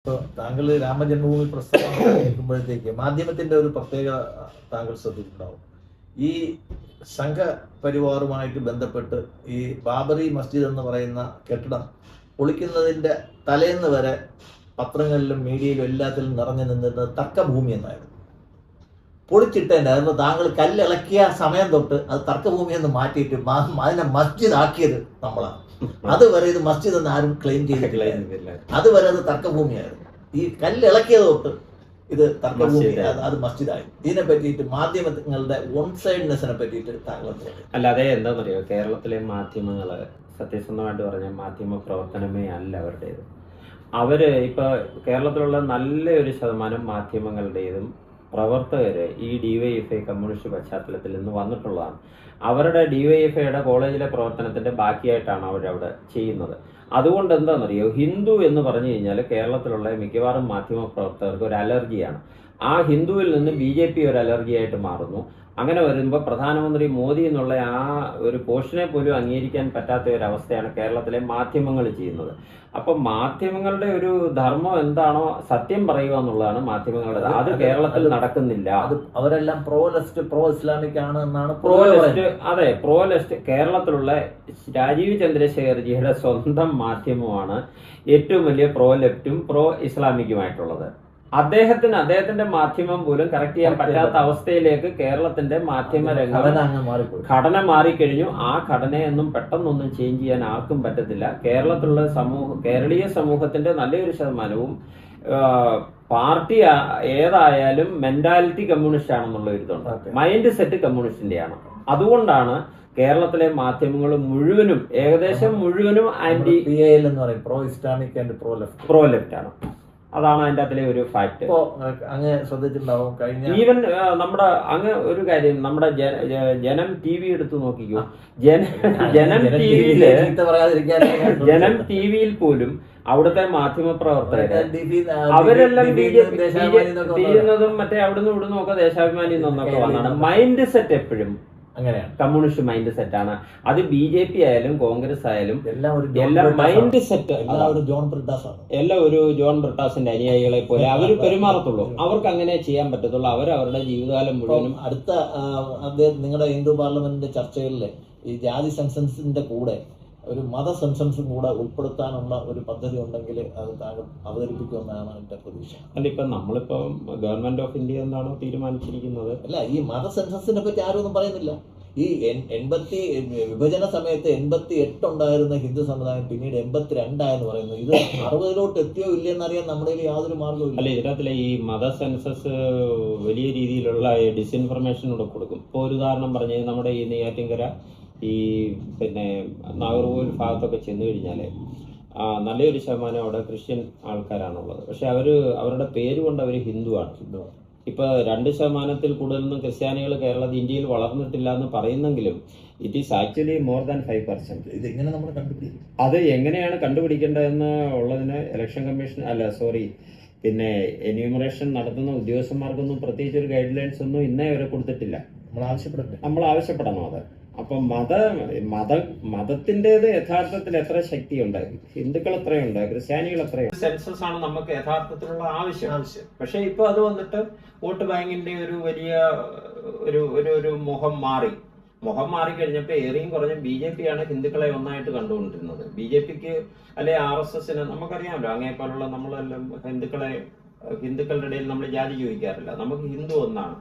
ഇപ്പോൾ താങ്കൾ രാമജന്മഭൂമി പ്രസ്ഥാനം കേൾക്കുമ്പോഴത്തേക്ക് മാധ്യമത്തിന്റെ ഒരു പ്രത്യേകത താങ്കൾ ശ്രദ്ധിച്ചിട്ടുണ്ടാവും. ഈ സംഘപരിവാറുമായിട്ട് ബന്ധപ്പെട്ട് ഈ ബാബറി മസ്ജിദ് എന്ന് പറയുന്ന കെട്ടിടം പൊളിക്കുന്നതിന്റെ തലേന്ന് വരെ പത്രങ്ങളിലും മീഡിയയിലും എല്ലാത്തിലും നിറഞ്ഞു നിന്നിരുന്നത് തർക്കഭൂമി എന്നായിരുന്നു. പൊളിച്ചിട്ടതിൻ്റെ താങ്കൾ കല്ലിളക്കിയ സമയം തൊട്ട് അത് തർക്കഭൂമി എന്ന് മാറ്റിയിട്ട് അതിനെ മസ്ജിദ് ആക്കിയത് നമ്മളാണ്. അതുവരെ ഇത് മസ്ജിദ് എന്ന് ആരും ക്ലെയിം ചെയ്തിട്ടില്ല. അതുവരെ അത് തർക്കഭൂമിയായിരുന്നു. ഈ കല്ലിളക്കിയത് തൊട്ട് ഇത് തർക്കഭൂമി, അത് മസ്ജിദായി. ഇതിനെ പറ്റിയിട്ട് മാധ്യമങ്ങളുടെ വൺ സൈഡ്നെസ്സിനെ പറ്റിയിട്ട് താങ്കൾ അല്ലാതെ എന്താണെന്നറിയോ, കേരളത്തിലെ മാധ്യമങ്ങള് സത്യസന്ധമായിട്ട് പറഞ്ഞ മാധ്യമ പ്രവർത്തനമേ അല്ല അവരുടേത്. അവര് ഇപ്പൊ കേരളത്തിലുള്ള നല്ലൊരു ശതമാനം മാധ്യമങ്ങളുടേതും പ്രവർത്തകര് ഈ ഡിവൈഎഫ്ഐ കമ്മ്യൂണിസ്റ്റ് പശ്ചാത്തലത്തിൽ നിന്ന് വന്നിട്ടുള്ളതാണ്. അവരുടെ ഡിവൈഎഫ്ഐയുടെ കോളേജിലെ പ്രവർത്തനത്തിന്റെ ബാക്കിയായിട്ടാണ് അവരവിടെ ചെയ്യുന്നത്. അതുകൊണ്ട് എന്താണെന്നറിയോ, ഹിന്ദു എന്ന് പറഞ്ഞു കഴിഞ്ഞാൽ കേരളത്തിലുള്ള മിക്കവാറും മാധ്യമ പ്രവർത്തകർക്ക് ഒരു അലർജിയാണ്. ആ ഹിന്ദുവിൽ നിന്ന് BJP ഒരു അലർജിയായിട്ട് മാറുന്നു. അങ്ങനെ വരുമ്പോൾ പ്രധാനമന്ത്രി മോദി എന്നുള്ള ആ ഒരു പോസ്റ്റിനെ പോലും അംഗീകരിക്കാൻ പറ്റാത്ത ഒരു അവസ്ഥയാണ് കേരളത്തിലെ മാധ്യമങ്ങൾ ചെയ്യുന്നത്. അപ്പൊ മാധ്യമങ്ങളുടെ ഒരു ധർമ്മം എന്താണോ സത്യം പറയുക എന്നുള്ളതാണ് മാധ്യമങ്ങളുടെ. അത് കേരളത്തിൽ നടക്കുന്നില്ല. അവരെല്ലാം പ്രോ ലെഫ്റ്റ് പ്രോ ഇസ്ലാമിക് ആണ് എന്നാണ്. അതെ, പ്രോ ലെഫ്റ്റ്. കേരളത്തിലുള്ള രാജീവ് ചന്ദ്രശേഖർജിയുടെ സ്വന്തം മാധ്യമമാണ് ഏറ്റവും വലിയ പ്രോ ലെഫ്റ്റും പ്രോ ഇസ്ലാമിക്കുമായിട്ടുള്ളത്. അദ്ദേഹത്തിന്റെ മാധ്യമം പോലും കറക്റ്റ് ചെയ്യാൻ പറ്റാത്ത അവസ്ഥയിലേക്ക് കേരളത്തിന്റെ മാധ്യമ രംഗം ഘടന മാറിക്കഴിഞ്ഞു. ആ ഘടനയൊന്നും പെട്ടെന്നൊന്നും ചേഞ്ച് ചെയ്യാൻ ആർക്കും പറ്റത്തില്ല. കേരളത്തിലുള്ള കേരളീയ സമൂഹത്തിന്റെ നല്ലൊരു ശതമാനവും പാർട്ടി ഏതായാലും മെന്റാലിറ്റി കമ്മ്യൂണിസ്റ്റ് ആണെന്നുള്ള ഒരു ഇതുണ്ട്. മൈൻഡ് സെറ്റ് കമ്മ്യൂണിസ്റ്റിന്റെയാണ്. അതുകൊണ്ടാണ് കേരളത്തിലെ മാധ്യമങ്ങൾ മുഴുവനും ഏകദേശം മുഴുവനും ആന്റി എന്ന് പറയും, pro Islamic and pro left ആണ്. അതാണ് അതിന്റെ അതിലെ ഒരു ഫാക്ട്. അങ്ങ് ശ്രദ്ധിച്ചിട്ടുണ്ടാവും. കഴിഞ്ഞ ഈവൻ നമ്മുടെ അങ്ങ് ഒരു കാര്യം, നമ്മുടെ ജനം TV എടുത്തു നോക്കിക്കോ. ജനം ടിവിയിൽ പോലും അവിടുത്തെ മാധ്യമ പ്രവർത്തകർ അവരെല്ലാം ചെയ്യുന്നതും മറ്റേ അവിടുന്ന് ഇവിടുന്ന് ഒക്കെ ദേശാഭിമാനി എന്നൊക്കെ വന്നാണ്. മൈൻഡ് സെറ്റ് എപ്പോഴും അങ്ങനെയാണ്. കമ്മ്യൂണിസ്റ്റ് മൈൻഡ് സെറ്റ് ആണ്. അത് BJP ആയാലും കോൺഗ്രസ് ആയാലും എല്ലാം മൈൻഡ് സെറ്റ്. എല്ലാം ഒരു ജോൺ ബ്രിട്ടാസിന്റെ അനുയായികളെ പോലെ അവർ പെരുമാറത്തുള്ളൂ. അവർക്ക് അങ്ങനെ ചെയ്യാൻ പറ്റത്തുള്ളൂ. അവരുടെ ജീവിതകാലം മുഴുവനും. അടുത്ത നിങ്ങളുടെ ഹിന്ദു പാർലമെന്റിന്റെ ചർച്ചകളിൽ ഈ ജാതി സെൻസസിന്റെ കൂടെ ഒരു മത സെൻസസും കൂടെ ഉൾപ്പെടുത്താനുള്ള ഒരു പദ്ധതി ഉണ്ടെങ്കിൽ അത് താങ്കൾ അവതരിപ്പിക്കുമെന്നാണ് എന്റെ പ്രതീക്ഷ. അല്ല, ഇപ്പൊ നമ്മളിപ്പോ ഗവൺമെന്റ് ഓഫ് ഇന്ത്യ എന്താണോ തീരുമാനിച്ചിരിക്കുന്നത്. അല്ല, ഈ മത സെൻസസിനെ പറ്റി ആരും ഒന്നും പറയുന്നില്ല. ഈ വിഭജന സമയത്ത് 88 ഉണ്ടായിരുന്ന ഹിന്ദു സമുദായം പിന്നീട് 82 പറയുന്നു. ഇത് 60 എത്തിയോ ഇല്ലെന്നറിയാൻ നമ്മുടെ യാതൊരു മാർഗവും ഇല്ല. അല്ല, ഇതിനകത്തിലെ ഈ മത സെൻസസ് വലിയ രീതിയിലുള്ള ഡിസ്ഇൻഫർമേഷൻ കൂടെ കൊടുക്കും. ഇപ്പൊ ഒരു ഉദാഹരണം പറഞ്ഞത്, നമ്മുടെ ഈ നെയ്യാറ്റിൻകര ഈ പിന്നെ നാഗർകോവിൽ ഭാഗത്തൊക്കെ ചെന്ന് കഴിഞ്ഞാല് നല്ലൊരു ശതമാനം അവിടെ ക്രിസ്ത്യൻ ആൾക്കാരാണുള്ളത്. പക്ഷെ അവരുടെ പേര് കൊണ്ട് അവർ ഹിന്ദുവാണ്. ഇപ്പൊ 2% കൂടുതലൊന്നും ക്രിസ്ത്യാനികൾ ഇന്ത്യയിൽ വളർന്നിട്ടില്ല എന്ന് പറയുന്നെങ്കിലും it is actually more than 5%. ഇതെങ്ങനെ നമ്മൾ കണ്ടുപിടിക്കും? അത് എങ്ങനെയാണ് കണ്ടുപിടിക്കേണ്ടതെന്ന് ഉള്ളതിന് ഇലക്ഷൻ കമ്മീഷൻ പിന്നെ എന്യൂമറേഷൻ നടത്തുന്ന ഉദ്യോഗസ്ഥന്മാർക്കൊന്നും പ്രത്യേകിച്ച് ഒരു ഗൈഡ് ലൈൻസ് ഒന്നും ഇന്നേ വരെ കൊടുത്തിട്ടില്ല. നമ്മൾ ആവശ്യപ്പെടണം അത്. അപ്പൊ മതത്തിൻ്റെത് യഥാർത്ഥത്തിൽ എത്ര ശക്തിയുണ്ട്? ഹിന്ദുക്കൾ എത്രയുണ്ട്? ക്രിസ്ത്യാനികൾ എത്രയുണ്ട്? സെൻസസ് ആണ് നമുക്ക് യഥാർത്ഥത്തിലുള്ള ആവശ്യം. പക്ഷെ ഇപ്പൊ അത് വന്നിട്ട് വോട്ട് ബാങ്കിന്റെ ഒരു വലിയ ഒരു മുഖം മാറിക്കഴിഞ്ഞപ്പോ ഏറിയും കുറഞ്ഞ BJP ആണ് ഹിന്ദുക്കളെ ഒന്നായിട്ട് കണ്ടുകൊണ്ടിരുന്നത്. BJPക്ക് അല്ലെ RSSന് നമുക്കറിയാമല്ലോ, അങ്ങേപ്പോലുള്ള നമ്മളെല്ലാം ഹിന്ദുക്കളുടെ ഇടയിൽ നമ്മൾ ജാതി ചോദിക്കാറില്ല. നമുക്ക് ഹിന്ദു ഒന്നാണ്.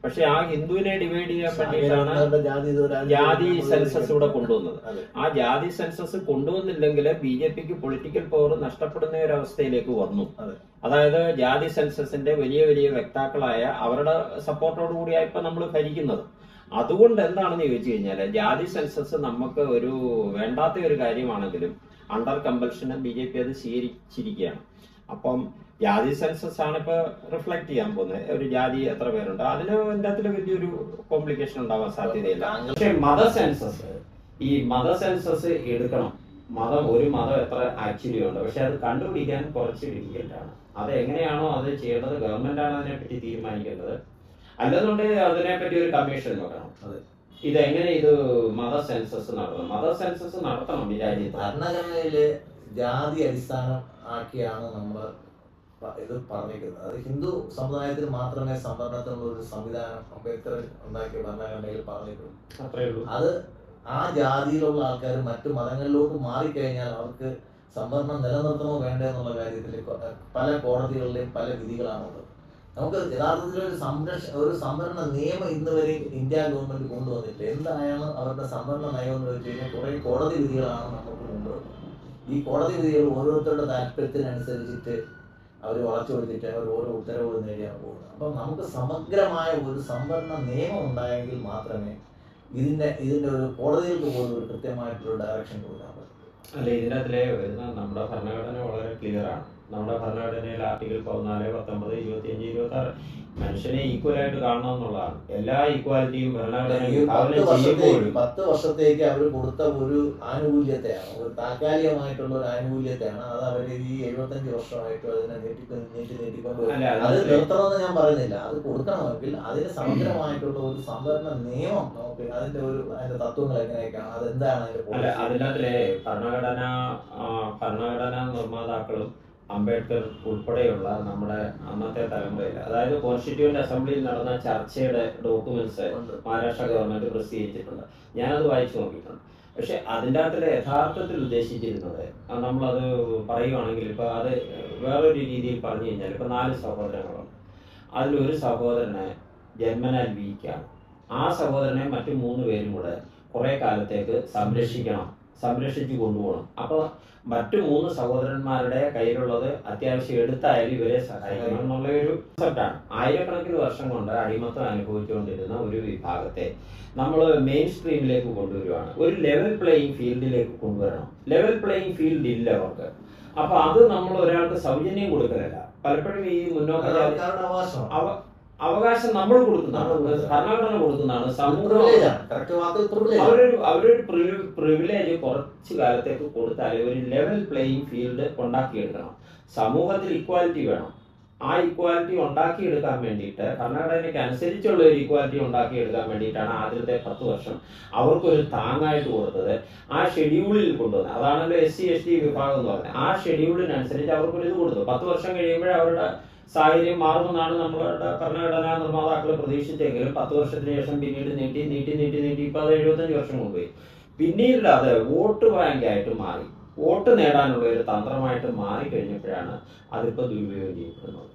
പക്ഷെ ആ ഹിന്ദുവിനെ ഡിവൈഡ് ചെയ്യാൻ വേണ്ടിയിട്ടാണ് ജാതി സെൻസസ് ഇവിടെ കൊണ്ടുവന്നത്. ആ ജാതി സെൻസസ് കൊണ്ടുവന്നില്ലെങ്കിൽ BJPക്ക് പൊളിറ്റിക്കൽ പവർ നഷ്ടപ്പെടുന്ന ഒരു അവസ്ഥയിലേക്ക് വന്നു. അതായത് ജാതി സെൻസസിന്റെ വലിയ വലിയ വക്താക്കളായ അവരുടെ സപ്പോർട്ടോടു കൂടിയാണ് ഇപ്പൊ നമ്മൾ ഭരിക്കുന്നത്. അതുകൊണ്ട് എന്താണെന്ന് ചോദിച്ചു കഴിഞ്ഞാല്, ജാതി സെൻസസ് നമുക്ക് ഒരു വേണ്ടാത്ത ഒരു കാര്യമാണെങ്കിലും അണ്ടർ കമ്പൽഷന് BJP അത് സ്വീകരിച്ചിരിക്കുകയാണ്. അപ്പം ജാതി സെൻസസ് ആണ് ഇപ്പൊ റിഫ്ലക്ട് ചെയ്യാൻ പോകുന്നത്. ഒരു ജാതി എത്ര പേരുണ്ട്, അതിന്റെ വലിയൊരു കോംപ്ലിക്കേഷൻ ഉണ്ടാവാൻ സാധ്യതയില്ല. പക്ഷെ മത സെൻസസ് എടുക്കണം. ഒരു മതം എത്ര ആക്ച്വലി ഉണ്ട്. പക്ഷെ അത് കണ്ടുപിടിക്കാൻ കുറച്ച് ഡിഫിക്കൽട്ടാണ്. അത് എങ്ങനെയാണോ അത് ചെയ്യേണ്ടത്, ഗവൺമെന്റ് ആണ് അതിനെപ്പറ്റി തീരുമാനിക്കേണ്ടത്. അല്ലെന്നുണ്ടെങ്കിൽ അതിനെപ്പറ്റി ഒരു കമ്മീഷൻ നോക്കണം. ഇതെങ്ങനെ മത സെൻസസ് നടത്തണം ഈ രാജ്യത്ത്. ഭരണഘടനയില് ജാതി അടിസ്ഥാനം ആക്കിയാണ് നമ്മൾ ഇത് പറഞ്ഞിരിക്കുന്നത്. അത് ഹിന്ദു സമുദായത്തിൽ മാത്രമേ സംവരണത്തിനുള്ള ഒരു സംവിധാനം അംബേദ്കർ ഉണ്ടാക്കിയ ഭരണഘടനയിൽ പറഞ്ഞിട്ടുള്ളൂ. അത് ആ ജാതിയിലുള്ള ആൾക്കാർ മറ്റു മതങ്ങളിലോട്ട് മാറിക്കഴിഞ്ഞാൽ അവർക്ക് സംവരണം നിലനിർത്തണോ വേണ്ടോ എന്നുള്ള കാര്യത്തിൽ പല കോടതികളിലെയും പല വിധികളാണുള്ളത്. നമുക്ക് യഥാർത്ഥത്തിൽ ഒരു സംവരണ നിയമം ഇന്ന് വരെ ഇന്ത്യ ഗവൺമെന്റ് കൊണ്ടുവന്നിട്ടില്ല. എന്താണ് അവരുടെ സംവരണ നയം എന്ന് വെച്ച് കഴിഞ്ഞാൽ കുറെ കോടതി വിധികളാണ് നമുക്ക് കൊണ്ടുവന്നത്. ഈ കോടതി വിധികൾ ഓരോരുത്തരുടെ താല്പര്യത്തിനനുസരിച്ചിട്ട് അവർ വളച്ചു കൊടുത്തിട്ട് അവർ ഓരോ ഉത്തരവുകൾ നേടിയാണ് പോകുന്നത്. അപ്പം നമുക്ക് സമഗ്രമായ ഒരു സംവരണ നിയമം ഉണ്ടായെങ്കിൽ മാത്രമേ ഇതിന്റെ ഒരു കോടതികൾക്ക് പോലും ഒരു കൃത്യമായിട്ടുള്ള ഡയറക്ഷൻ കൊടുക്കാൻ പറ്റും. അല്ല, ഇതിനകത്തിലെ വരുന്ന നമ്മുടെ ഭരണഘടന വളരെ ക്ലിയർ ആണ്. നമ്മുടെ ഭരണഘടനയിൽ ആർട്ടിക്കിൾ 14, 19, 25, 26 മനുഷ്യനെ ഈക്വൽ ആയിട്ട് കാണണം എന്നുള്ളതാണ്. എല്ലാ ഈക്വാലിറ്റിയും ഭരണഘടനയിൽ 10 വർഷത്തേക്ക് അവർ കൊടുത്ത ഒരു ആനുകൂല്യത്തെയാണ്, ഒരു താൽക്കാലികമായിട്ടുള്ള ഒരു ആനുകൂല്യത്തെയാണ്. അത് അവർ ഈ 75 വർഷമായിട്ട് അതിനെ നീട്ടിക്കൊണ്ട് അത് നിർത്തണമെന്ന് ഞാൻ പറയുന്നില്ല. അത് കൊടുക്കണമെങ്കിൽ അതിന് സമഗ്രമായിട്ടുള്ള ഒരു സംവരണ നിയമം നമുക്ക് അതിന്റെ തത്വങ്ങൾ എങ്ങനെയൊക്കെയാണ്, അതെന്താണ് അതിനകത്തിലെ ഭരണഘടനാ നിർമ്മാതാക്കളും അംബേദ്കർ ഉൾപ്പെടെയുള്ള നമ്മുടെ അന്നത്തെ തലമുറയിൽ, അതായത് കോൺസ്റ്റിറ്റ്യൂവന്റ് അസംബ്ലിയിൽ നടന്ന ചർച്ചയുടെ ഡോക്യുമെന്റ്സ് മഹാരാഷ്ട്ര ഗവൺമെന്റ് പ്രസിദ്ധീകരിച്ചിട്ടുണ്ട്. ഞാനത് വായിച്ചു നോക്കിയിട്ടുണ്ട്. പക്ഷെ അതിൻ്റെ അകത്തിലെ യഥാർത്ഥത്തിൽ ഉദ്ദേശിച്ചിരുന്നത് നമ്മളത് പറയുവാണെങ്കിൽ, ഇപ്പൊ അത് വേറൊരു രീതിയിൽ പറഞ്ഞു കഴിഞ്ഞാൽ, ഇപ്പൊ 4 സഹോദരങ്ങളുണ്ട്. അതിലൊരു സഹോദരനെ ജന്മനാൽ വീക്കാണ്. ആ സഹോദരനെ മറ്റു 3 പേരും കൂടെ കുറെ കാലത്തേക്ക് സംരക്ഷിച്ചു കൊണ്ടുപോകണം. അപ്പൊ മറ്റു 3 സഹോദരന്മാരുടെ കയ്യിലുള്ളത് അത്യാവശ്യം എടുത്തായാലും ഇവരെ സഹായിക്കണം എന്നുള്ള ഒരു കൺസെപ്റ്റാണ്. ആയിരക്കണക്കിന് വർഷം കൊണ്ട് അടിമത്തം അനുഭവിച്ചുകൊണ്ടിരുന്ന ഒരു വിഭാഗത്തെ നമ്മൾ മെയിൻ സ്ട്രീമിലേക്ക് കൊണ്ടുവരുവാണ്. ഒരു ലെവൽ പ്ലേയിങ് ഫീൽഡിലേക്ക് കൊണ്ടുവരണം. ലെവൽ പ്ലേയിങ് ഫീൽഡ് ഇല്ല അവർക്ക്. അപ്പൊ അത് നമ്മൾ ഒരാൾക്ക് സൗജന്യം കൊടുക്കലല്ല, പലപ്പോഴും ഈ മുന്നോക്ക അവകാശം നമ്മൾ കൊടുക്കുന്നതാണ്, ഭരണഘടന കൊടുക്കുന്നതാണ്. സമൂഹം അവരൊരു പ്രിവിലേജ് കുറച്ചു കാലത്തേക്ക് കൊടുത്താൽ ഒരു ലെവൽ പ്ലേയിങ് ഫീൽഡ് ഉണ്ടാക്കിയെടുക്കണം. സമൂഹത്തിൽ ഇക്വാലിറ്റി വേണം. ആ ഇക്വാലിറ്റി ഉണ്ടാക്കിയെടുക്കാൻ വേണ്ടിയിട്ട് ഭരണഘടനയ്ക്ക് അനുസരിച്ചുള്ള ഒരു ഇക്വാലിറ്റി ഉണ്ടാക്കിയെടുക്കാൻ വേണ്ടിയിട്ടാണ് ആദ്യത്തെ 10 വർഷം അവർക്കൊരു താങ്ങായിട്ട് കൊടുത്തത്. ആ ഷെഡ്യൂളിൽ കൊണ്ടുവന്നത് അതാണല്ലോ SC ST വിഭാഗം എന്ന് പറഞ്ഞത്. ആ ഷെഡ്യൂളിനനുസരിച്ച് അവർക്കൊരു ഇത് കൊടുത്തു. 10 വർഷം കഴിയുമ്പോഴേ അവരുടെ സാഹചര്യം മാറുമെന്നാണ് നമ്മളുടെ ഭരണഘടനാ നിർമ്മാതാക്കൾ പ്രതീക്ഷിച്ചെങ്കിലും 10 വർഷത്തിന് ശേഷം പിന്നീട് നീട്ടി ഇപ്പൊ അത് 75 വർഷം കൊണ്ടുപോയി. പിന്നീട് അത് വോട്ട് ബാങ്കായിട്ട് മാറി, വോട്ട് നേടാനുള്ള ഒരു തന്ത്രമായിട്ട് മാറിക്കഴിഞ്ഞപ്പോഴാണ് അതിപ്പോൾ ദുരുപയോഗം ചെയ്യപ്പെടുന്നത്.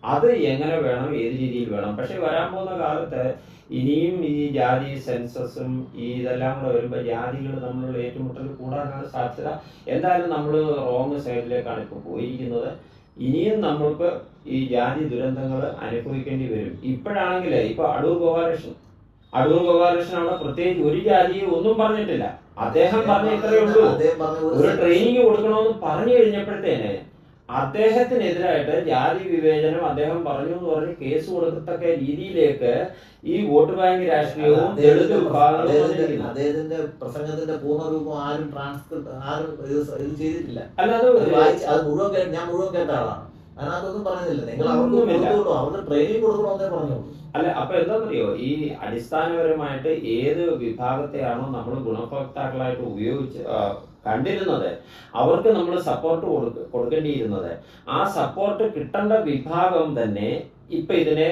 അത് എങ്ങനെ വേണം, ഏത് രീതിയിൽ വേണം. പക്ഷെ വരാൻ പോകുന്ന കാലത്ത് ഇനിയും ഈ ജാതി സെൻസസും ഇതെല്ലാം കൂടെ വരുമ്പോൾ ജാതികൾ തമ്മിലുള്ള ഏറ്റുമുട്ടൽ കൂടാനാണ് സാധ്യത. എന്തായാലും നമ്മൾ റോങ് സൈഡിലേക്കാണ് ഇപ്പോൾ പോയിരിക്കുന്നത്. ഇനിയും നമ്മൾക്ക് ഈ ജാതി ദുരന്തങ്ങൾ അനുഭവിക്കേണ്ടി വരും. ഇപ്പോഴാണെങ്കിൽ ഇപ്പൊ അടൂർ ഗോപാലകൃഷ്ണൻ അവിടെ പ്രത്യേകിച്ച് ഒരു ജാതിയെ ഒന്നും പറഞ്ഞിട്ടില്ല. അദ്ദേഹം പറഞ്ഞ ഇത്രയേ ഉള്ളൂ, ഒരു ട്രെയിനിങ് കൊടുക്കണമെന്ന് പറഞ്ഞു കഴിഞ്ഞപ്പോഴത്തേനെ അദ്ദേഹത്തിനെതിരായിട്ട് ജാതി വിവേചനം അദ്ദേഹം പറഞ്ഞു എന്ന് പറഞ്ഞ് കേസ് കൊടുക്കത്തക്ക രീതിയിലേക്ക് ഈ വോട്ട് ബാങ്ക് രാഷ്ട്രീയവും ദളിത് വിഭാഗങ്ങളും അദ്ദേഹത്തിന്റെ പ്രസംഗത്തിന്റെ പൂർണ്ണരൂപം ആരും ഇത് ചെയ്തിട്ടില്ല. അല്ലാതെ ഞാൻ മുഴുവൻ കേട്ട ആളാണ്. അതിനകത്തൊന്നും പറഞ്ഞില്ല. നിങ്ങൾ അവർക്ക് ട്രെയിനിങ് കൊടുക്കണമെന്നേ പറഞ്ഞോളൂ. അല്ല, അപ്പൊ എന്താ പറയോ, ഈ അടിസ്ഥാനപരമായിട്ട് ഏത് വിഭാഗത്തെയാണോ നമ്മൾ ഗുണഭോക്താക്കളായിട്ട് കണ്ടിരുന്നത് അവർക്ക് നമ്മൾ സപ്പോർട്ട് കൊടുക്കേണ്ടിയിരുന്നത്, ആ സപ്പോർട്ട് കിട്ടേണ്ട വിഭാഗം തന്നെ ഇപ്പൊ ഇതിനെ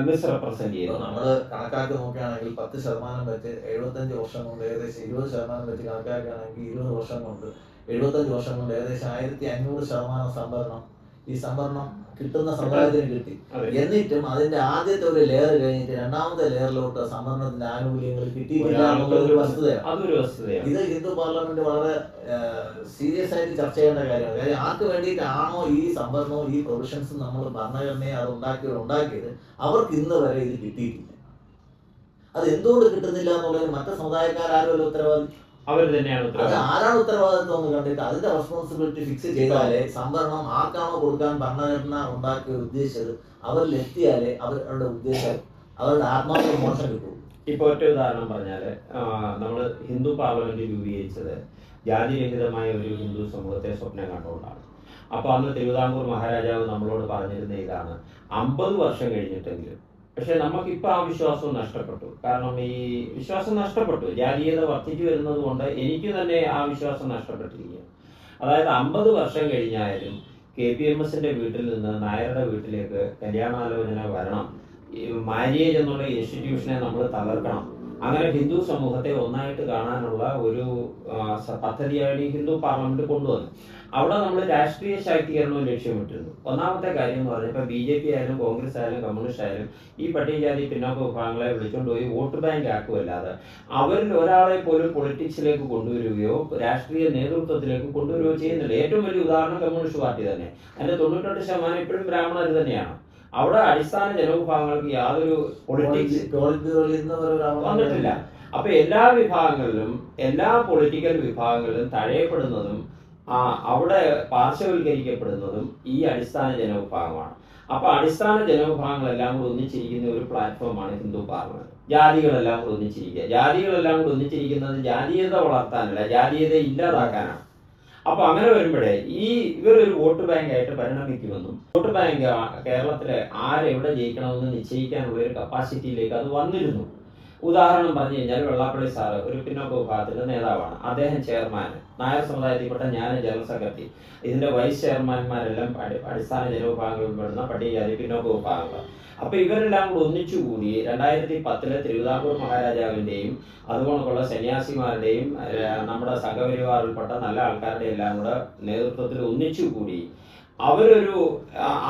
മിസ്റെപ്രസെന്റ് ചെയ്യുന്നു. നമ്മൾ കണക്കാക്കി നോക്കുകയാണെങ്കിൽ 10% വെച്ച് 75 വർഷം കൊണ്ട് ഏകദേശം 20% വെച്ച് കണക്കാക്കുകയാണെങ്കിൽ 20 വർഷം കൊണ്ട് 75 വർഷം കൊണ്ട് ഏകദേശം 1500% സംവരണം ഈ സംവരണം കിട്ടുന്ന സമുദായത്തിന് കിട്ടി. എന്നിട്ടും അതിന്റെ ആദ്യത്തെ ഒരു ലെയർ കഴിഞ്ഞിട്ട് രണ്ടാമത്തെ ലെയറിലോട്ട് സംവരണത്തിന്റെ ആനുകൂല്യങ്ങൾ കിട്ടിയിട്ടില്ല എന്നുള്ളൊരു വസ്തുതയാണ്. ഇത് ഹിന്ദു പാർലമെന്റ് വളരെ സീരിയസ് ആയിട്ട് ചർച്ച ചെയ്യേണ്ട കാര്യമാണ്. കാര്യം ആർക്ക് വേണ്ടിയിട്ടാണോ ഈ സംവരണവും ഈ പ്രൊവിഷൻസും നമ്മൾ ഭരണഘടനയെ അത് ഉണ്ടാക്കിയത് അവർക്ക് ഇന്ന് വരെ ഇത് കിട്ടിയിട്ടില്ല. അത് എന്തുകൊണ്ട് കിട്ടുന്നില്ല എന്നുള്ളത് മറ്റു സമുദായക്കാരും ഉത്തരവാദി അവർ തന്നെയാണ്. അത് ആരാണ് ഉത്തരവാദിത്വം എന്ന് കണ്ടിട്ട് അതിന്റെ റെസ്പോൺസിബിലിറ്റി ഫിക്സ് ചെയ്താലേ സംവരണം ആർക്കാണോ കൊടുക്കാൻ ഭരണഘടന ഉണ്ടാക്കി ഉദ്ദേശിച്ചത് അവരിൽ എത്തിയാലേ അവരുടെ ഉദ്ദേശം അവരുടെ ആത്മാവിന്റെ മോശം കിട്ടും. ഇപ്പൊ ഒറ്റ ഉദാഹരണം പറഞ്ഞാല് നമ്മൾ ഹിന്ദു പാർലമെന്റ് രൂപീകരിച്ചത് ജാതിരഹിതമായ ഒരു ഹിന്ദു സമൂഹത്തെ സ്വപ്നം കണ്ടുകൊണ്ടാണ്. അപ്പൊ അന്ന് തിരുവിതാംകൂർ മഹാരാജാവ് നമ്മളോട് പറഞ്ഞിരുന്ന ഇതാണ്, 50 വർഷം കഴിഞ്ഞിട്ടെങ്കിലും. പക്ഷെ നമുക്കിപ്പോൾ ആ വിശ്വാസം നഷ്ടപ്പെട്ടു. കാരണം ഈ വിശ്വാസം നഷ്ടപ്പെട്ടു, ജാതീയത വർദ്ധിച്ചു വരുന്നത് കൊണ്ട് എനിക്ക് തന്നെ ആ വിശ്വാസം നഷ്ടപ്പെട്ടിരിക്കുകയാണ്. അതായത് 50 വർഷം കഴിഞ്ഞാലും KPMSന്റെ വീട്ടിൽ നിന്ന് നായരുടെ വീട്ടിലേക്ക് കല്യാണാലോചന വരണം, മാര്യേജ് എന്നുള്ള ഇൻസ്റ്റിറ്റ്യൂഷനെ നമ്മൾ തകർക്കണം, അങ്ങനെ ഹിന്ദു സമൂഹത്തെ ഒന്നായിട്ട് കാണാനുള്ള ഒരു പദ്ധതിയായി ഹിന്ദു പാർലമെന്റ് കൊണ്ടുവന്നു. അവിടെ നമ്മൾ രാഷ്ട്രീയ ശാക്തീകരണവും ലക്ഷ്യമിട്ടിരുന്നു. ഒന്നാമത്തെ കാര്യം എന്ന് പറഞ്ഞാൽ ഇപ്പോൾ BJP ആയാലും കോൺഗ്രസ് ആയാലും കമ്മ്യൂണിസ്റ്റ് ആയാലും ഈ പട്ടികജാതി പിന്നോക്ക വിഭാഗങ്ങളെ വിളിച്ചുകൊണ്ട് പോയി വോട്ട് ബാങ്ക് ആക്കുമല്ലാതെ അവരിൽ ഒരാളെ പോലും പൊളിറ്റിക്സിലേക്ക് കൊണ്ടുവരികയോ രാഷ്ട്രീയ നേതൃത്വത്തിലേക്ക് കൊണ്ടുവരികയോ ചെയ്യുന്നില്ല. ഏറ്റവും വലിയ ഉദാഹരണം കമ്മ്യൂണിസ്റ്റ് പാർട്ടി തന്നെ. അതിന്റെ 98% ഇപ്പോഴും ബ്രാഹ്മണർ തന്നെയാണ്. അവിടെ അടിസ്ഥാന ജനവിഭാഗങ്ങൾക്ക് യാതൊരു പൊളിറ്റിക്സ് വന്നിട്ടില്ല. അപ്പൊ എല്ലാ വിഭാഗങ്ങളിലും എല്ലാ പൊളിറ്റിക്കൽ വിഭാഗങ്ങളിലും തഴയപ്പെടുന്നതും അവിടെ പാർശ്വവൽക്കരിക്കപ്പെടുന്നതും ഈ അടിസ്ഥാന ജനവിഭാഗമാണ്. അപ്പൊ അടിസ്ഥാന ജനവിഭാഗങ്ങളെല്ലാം കൂടെ ഒന്നിച്ചിരിക്കുന്ന ഒരു പ്ലാറ്റ്ഫോമാണ് ഹിന്ദു പാർലമെന്റ്. ജാതികളെല്ലാം കൂടെ ഒന്നിച്ചിരിക്കുക. ജാതികളെല്ലാം കൂടെ ഒന്നിച്ചിരിക്കുന്നത് ജാതീയത വളർത്താനല്ല, ജാതീയത ഇല്ലാതാക്കാനാണ്. അപ്പൊ അങ്ങനെ വരുമ്പോഴേ ഇവരൊരു വോട്ട് ബാങ്ക് ആയിട്ട് പരിണമിക്കുമെന്നും വോട്ട് ബാങ്ക് കേരളത്തിലെ ആരെവിടെ ജയിക്കണമെന്ന് നിശ്ചയിക്കാനുള്ള ഒരു കപ്പാസിറ്റിയിലേക്ക് അത് വന്നിരുന്നു. ഉദാഹരണം പറഞ്ഞു കഴിഞ്ഞാൽ വെള്ളാപ്പള്ളി സാറ് ഒരു പിന്നോക്ക വിഭാഗത്തിന്റെ നേതാവാണ്. അദ്ദേഹം ചെയർമാൻ, നായർ സമുദായത്തിൽപ്പെട്ട ഞാൻ ജനറൽ സെക്രട്ടറി, ഇതിന്റെ വൈസ് ചെയർമാൻമാരെല്ലാം അടിസ്ഥാന ജനവിഭാഗങ്ങളിൽ പെടുന്ന പട്ടികജാതി പിന്നോക്ക വിഭാഗങ്ങൾ. അപ്പൊ ഇവരെല്ലാം കൂടെ ഒന്നിച്ചുകൂടി 2010 തിരുവിതാംകൂർ മഹാരാജാവിന്റെയും അതുകൊണ്ടുള്ള സന്യാസിമാരുടെയും നമ്മുടെ സംഘപരിവാറിൽപ്പെട്ട നല്ല ആൾക്കാരുടെ എല്ലാം കൂടെ നേതൃത്വത്തിൽ ഒന്നിച്ചുകൂടി അവരൊരു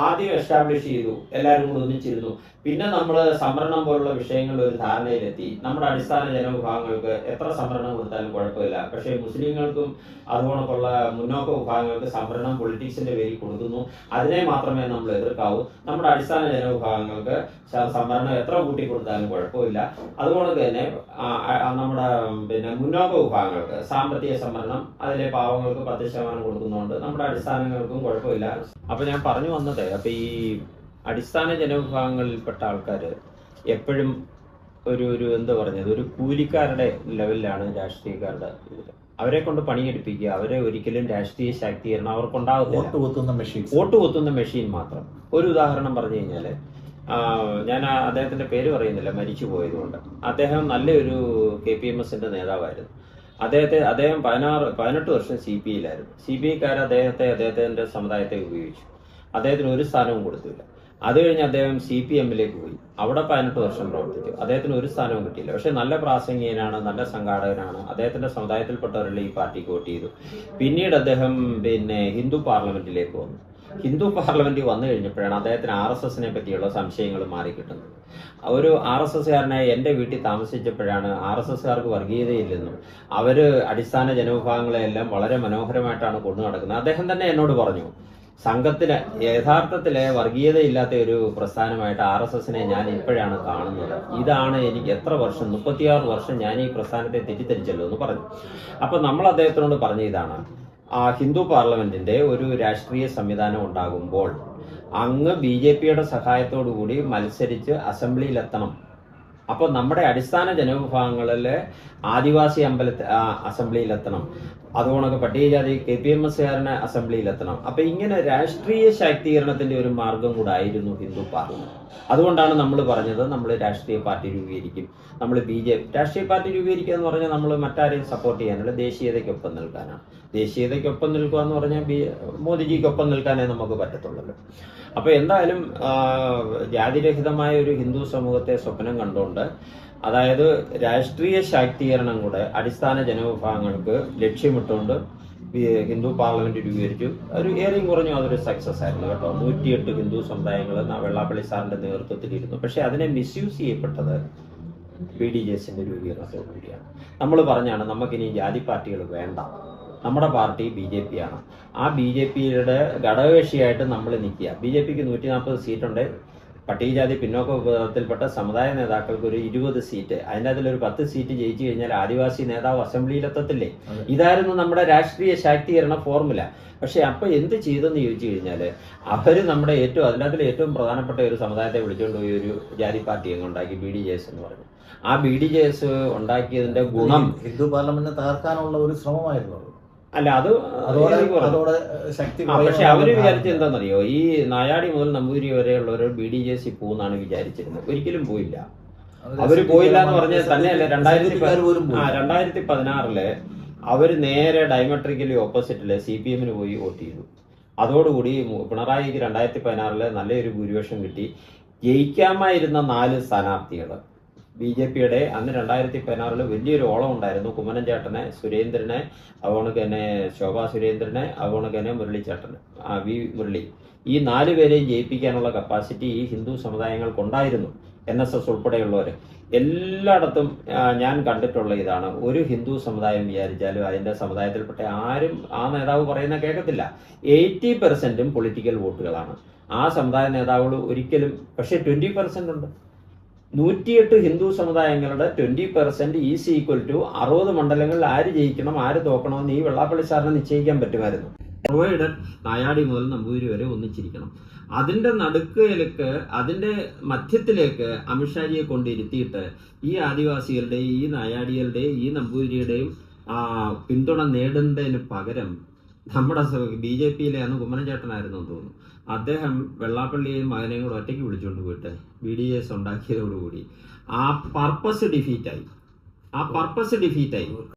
ആദ്യം എസ്റ്റാബ്ലിഷ് ചെയ്തു. എല്ലാവരും കൂടെ ഒന്നിച്ചിരുന്നു. പിന്നെ നമ്മൾ സംവരണം പോലുള്ള വിഷയങ്ങളിൽ ഒരു ധാരണയിലെത്തി. നമ്മുടെ അടിസ്ഥാന ജനവിഭാഗങ്ങൾക്ക് എത്ര സംവരണം കൊടുത്താലും കുഴപ്പമില്ല, പക്ഷേ മുസ്ലിങ്ങൾക്കും അതുകൊണ്ടുള്ള മുന്നോക്ക വിഭാഗങ്ങൾക്ക് സംവരണം പൊളിറ്റിക്സിന്റെ പേരിൽ കൊടുക്കുന്നു, അതിനെ മാത്രമേ നമ്മൾ എതിർക്കാവൂ. നമ്മുടെ അടിസ്ഥാന ജനവിഭാഗങ്ങൾക്ക് സംവരണം എത്ര കൂട്ടി കൊടുത്താലും കുഴപ്പമില്ല. അതുകൊണ്ട് തന്നെ നമ്മുടെ മുന്നോക്ക വിഭാഗങ്ങൾക്ക് സാമ്പത്തിക സംവരണം അതിലെ പാവങ്ങൾക്ക് 10% കൊടുക്കുന്നതുകൊണ്ട് നമ്മുടെ അടിസ്ഥാനങ്ങൾക്കും കുഴപ്പമില്ല. അപ്പൊ ഞാൻ പറഞ്ഞു വന്നത്, അപ്പൊ ഈ അടിസ്ഥാന ജനവിഭാഗങ്ങളിൽപ്പെട്ട ആൾക്കാർ എപ്പോഴും ഒരു എന്താ പറഞ്ഞത്, ഒരു കൂലിക്കാരുടെ ലെവലിലാണ് രാഷ്ട്രീയക്കാരുടെ ഇതിൽ. അവരെ കൊണ്ട് പണിയെടുപ്പിക്കുക, അവരെ ഒരിക്കലും രാഷ്ട്രീയ ശാക്തീകരണം അവർക്കുണ്ടാവത്തില്ല. വോട്ട് കുത്തുന്ന മെഷീൻ മാത്രം. ഒരു ഉദാഹരണം പറഞ്ഞു കഴിഞ്ഞാൽ, ഞാൻ അദ്ദേഹത്തിന്റെ പേര് പറയുന്നില്ല, മരിച്ചു പോയതുകൊണ്ട്. അദ്ദേഹം നല്ലൊരു KPMSന്റെ നേതാവായിരുന്നു. അദ്ദേഹം 18 വർഷം CPIയിലായിരുന്നു. CPIക്കാർ അദ്ദേഹത്തിന്റെ സമുദായത്തെ ഉപയോഗിച്ചു. അദ്ദേഹത്തിന് ഒരു സ്ഥാനവും കൊടുത്തില്ല. അത് കഴിഞ്ഞ് അദ്ദേഹം CPMലേക്ക് പോയി. അവിടെ 18 വർഷം പ്രവർത്തിച്ചു. അദ്ദേഹത്തിന് ഒരു സ്ഥാനവും കിട്ടിയില്ല. പക്ഷെ നല്ല പ്രാസംഗികനാണ്, നല്ല സംഘാടകനാണ്. അദ്ദേഹത്തിന്റെ സമുദായത്തിൽപ്പെട്ടവരെല്ലാം ഈ പാർട്ടിക്ക് വോട്ട് ചെയ്തു. പിന്നീട് അദ്ദേഹം ഹിന്ദു പാർലമെന്റിലേക്ക് വന്നു. ഹിന്ദു പാർലമെന്റിൽ വന്നു കഴിഞ്ഞപ്പോഴാണ് അദ്ദേഹത്തിന് RSSനെ പറ്റിയുള്ള സംശയങ്ങൾ മാറിക്കിട്ടുന്നത്. ഒരു RSSകാരനായി എൻ്റെ വീട്ടിൽ താമസിച്ചപ്പോഴാണ് RSSകാർക്ക് വർഗീയതയില്ലെന്നും അവര് അടിസ്ഥാന ജനവിഭാഗങ്ങളെല്ലാം വളരെ മനോഹരമായിട്ടാണ് കൊണ്ടു നടക്കുന്നത്. അദ്ദേഹം തന്നെ എന്നോട് പറഞ്ഞു, സംഘത്തിന് യഥാർത്ഥത്തിലെ വർഗീയതയില്ലാത്ത ഒരു പ്രസ്ഥാനമായിട്ട് RSSനെ ഞാൻ ഇപ്പോഴാണ് കാണുന്നത്. ഇതാണ് എനിക്ക് എത്ര വർഷം, 36 വർഷം ഞാൻ ഈ പ്രസ്ഥാനത്തെ തെറ്റിദ്ധരിച്ചല്ലോ എന്ന് പറഞ്ഞു. അപ്പൊ നമ്മൾ അദ്ദേഹത്തിനോട് പറഞ്ഞ ഇതാണ്, ഹിന്ദു പാർലമെന്റിന്റെ ഒരു രാഷ്ട്രീയ സംവിധാനം ഉണ്ടാകുമ്പോൾ അങ്ങ് BJPയുടെ സഹായത്തോടു കൂടി മത്സരിച്ച് അസംബ്ലിയിലെത്തണം. അപ്പൊ നമ്മുടെ അടിസ്ഥാന ജനവിഭാഗങ്ങളിലെ ആദിവാസി അസംബ്ലിയിലെത്തണം. അതുകൊണ്ടൊക്കെ പട്ടികജാതി KPMSകാരനെ അസംബ്ലിയിലെത്തണം. അപ്പൊ ഇങ്ങനെ രാഷ്ട്രീയ ശാക്തീകരണത്തിന്റെ ഒരു മാർഗം കൂടെ ആയിരുന്നു ഹിന്ദു പാർലമെന്റ്. അതുകൊണ്ടാണ് നമ്മൾ പറഞ്ഞത്, നമ്മൾ രാഷ്ട്രീയ പാർട്ടി രൂപീകരിക്കും, നമ്മൾ രാഷ്ട്രീയ പാർട്ടി രൂപീകരിക്കുക എന്ന് പറഞ്ഞാൽ നമ്മൾ മറ്റാരെയും സപ്പോർട്ട് ചെയ്യാനല്ല, ദേശീയതയ്ക്കൊപ്പം നിൽക്കാനാണ്. ദേശീയതയ്ക്കൊപ്പം നിൽക്കുക എന്ന് പറഞ്ഞാൽ മോദിജിക്കൊപ്പം നിൽക്കാനേ നമുക്ക് പറ്റത്തുള്ളൂ. അപ്പൊ എന്തായാലും ജാതിരഹിതമായ ഒരു ഹിന്ദു സമൂഹത്തെ സ്വപ്നം കണ്ടുകൊണ്ട്, അതായത് രാഷ്ട്രീയ ശാക്തീകരണം കൂടെ അടിസ്ഥാന ജനവിഭാഗങ്ങൾക്ക് ലക്ഷ്യമിട്ടുകൊണ്ട് ഹിന്ദു പാർലമെന്റ് രൂപീകരിച്ചു. ഒരു ഏറെയും കുറഞ്ഞു അതൊരു സക്സസ് ആയിരുന്നു കേട്ടോ. 108 ഹിന്ദു സമുദായങ്ങൾ വെള്ളാപ്പള്ളി സാറിന്റെ നേതൃത്വത്തിലിരുന്നു. പക്ഷെ അതിനെ മിസ്യൂസ് ചെയ്യപ്പെട്ടത് BDJSന്റെ രൂപീകരണത്തോടു കൂടിയാണ്. നമ്മൾ പറഞ്ഞാണ് നമുക്കിനി ജാതി പാർട്ടികൾ വേണ്ട, നമ്മുടെ പാർട്ടി BJP ആണ്. ആ BJPയുടെ ഘടകകക്ഷിയായിട്ട് നമ്മൾ നിൽക്കുക. BJPക്ക് 140 സീറ്റുണ്ട്. പട്ടികജാതി പിന്നോക്ക വിഭാഗത്തിൽപ്പെട്ട സമുദായ നേതാക്കൾക്ക് ഒരു 20 സീറ്റ്, അതിൻ്റെ അതിലൊരു 10 സീറ്റ് ജയിച്ചു കഴിഞ്ഞാൽ ആദിവാസി നേതാവ് അസംബ്ലിയിലെത്തത്തില്ലേ? ഇതായിരുന്നു നമ്മുടെ രാഷ്ട്രീയ ശാക്തീകരണ ഫോർമുല. പക്ഷെ അപ്പൊ എന്ത് ചെയ്തെന്ന് ചോദിച്ചു കഴിഞ്ഞാൽ, അവര് നമ്മുടെ അതിനകത്തിൽ ഏറ്റവും പ്രധാനപ്പെട്ട ഒരു സമുദായത്തെ വിളിച്ചുകൊണ്ട് പോയി ഒരു ജാതി പാർട്ടി അങ്ങ് ഉണ്ടാക്കി, BDJS എന്ന് പറഞ്ഞു. ആ BDJS ഉണ്ടാക്കിയതിന്റെ ഗുണം ഹിന്ദു പാർലമെന്റിനെ തകർക്കാനുള്ള ഒരു ശ്രമമായിരുന്നു. അല്ല, പക്ഷെ അവര് വിചാരിച്ചത് എന്താണെന്നറിയോ, ഈ നായാടി മുതൽ നമ്പൂരി വരെയുള്ളവർ BDJS പോകുന്നാണ് വിചാരിച്ചിരുന്നത്. ഒരിക്കലും പോയില്ല. അവര് പോയില്ല എന്ന് പറഞ്ഞാൽ തന്നെയല്ല, 2016 അവര് നേരെ ഡയമെട്രിക്കലി ഓപ്പോസിറ്റില് CPMന് പോയി വോട്ട് ചെയ്തു. അതോടുകൂടി പിണറായിക്ക് 2016 നല്ലൊരു ഭൂരിപക്ഷം കിട്ടി. ജയിക്കാമായിരുന്ന 4 സ്ഥാനാർത്ഥികൾ BJP-യുടെ അന്ന് 2016 വലിയൊരു ഓളം ഉണ്ടായിരുന്നു. കുമ്മനം ചേട്ടനെ, സുരേന്ദ്രനെ, അതുകൊണ്ട് തന്നെ ശോഭാ സുരേന്ദ്രനെ, അതുകൊണ്ട് തന്നെ മുരളിച്ചേട്ടന്, മുരളി, ഈ 4 പേരെയും ജയിപ്പിക്കാനുള്ള കപ്പാസിറ്റി ഈ ഹിന്ദു സമുദായങ്ങൾക്കുണ്ടായിരുന്നു. NSS ഉൾപ്പെടെയുള്ളവർ എല്ലായിടത്തും ഞാൻ കണ്ടിട്ടുള്ള ഇതാണ്. ഒരു ഹിന്ദു സമുദായം വിചാരിച്ചാലും അതിൻ്റെ സമുദായത്തിൽപ്പെട്ട ആരും ആ നേതാവ് പറയുന്ന കേൾക്കത്തില്ല. 80% പൊളിറ്റിക്കൽ വോട്ടുകളാണ്. ആ സമുദായ നേതാവുകൾ ഒരിക്കലും, പക്ഷേ 20% ഉണ്ട്. 108 ഹിന്ദു സമുദായങ്ങളുടെ 20% ഈസ് ഈക്വൽ ടു 60 മണ്ഡലങ്ങളിൽ ആര് ജയിക്കണം ആര് തോക്കണമെന്ന് ഈ വെള്ളാപ്പള്ളി സാറിനെ നിശ്ചയിക്കാൻ പറ്റുമായിരുന്നു. പ്രൊവൈഡഡ് നായാടി മുതൽ നമ്പൂതിരി വരെ ഒന്നിച്ചിരിക്കണം. അതിന്റെ നടുക്കിലേക്ക്, അതിന്റെ മധ്യത്തിലേക്ക് അമിത്ഷാജിയെ കൊണ്ടിരുത്തിയിട്ട് ഈ ആദിവാസികളുടെയും ഈ നായാടികളുടെയും ഈ നമ്പൂതിരിയുടെയും പിന്തുണ നേടുന്നതിന് പകരം നമ്മുടെ BJP-യിലെ അന്ന് കുമ്മനം ചേട്ടനായിരുന്നു തോന്നുന്നു, അദ്ദേഹം വെള്ളാപ്പള്ളിയെയും മകനെയും കൂടെ ഒറ്റയ്ക്ക് വിളിച്ചുകൊണ്ട് പോയിട്ട് BDS ഉണ്ടാക്കിയതോടുകൂടി ആ പർപ്പസ് ഡിഫീറ്റായി.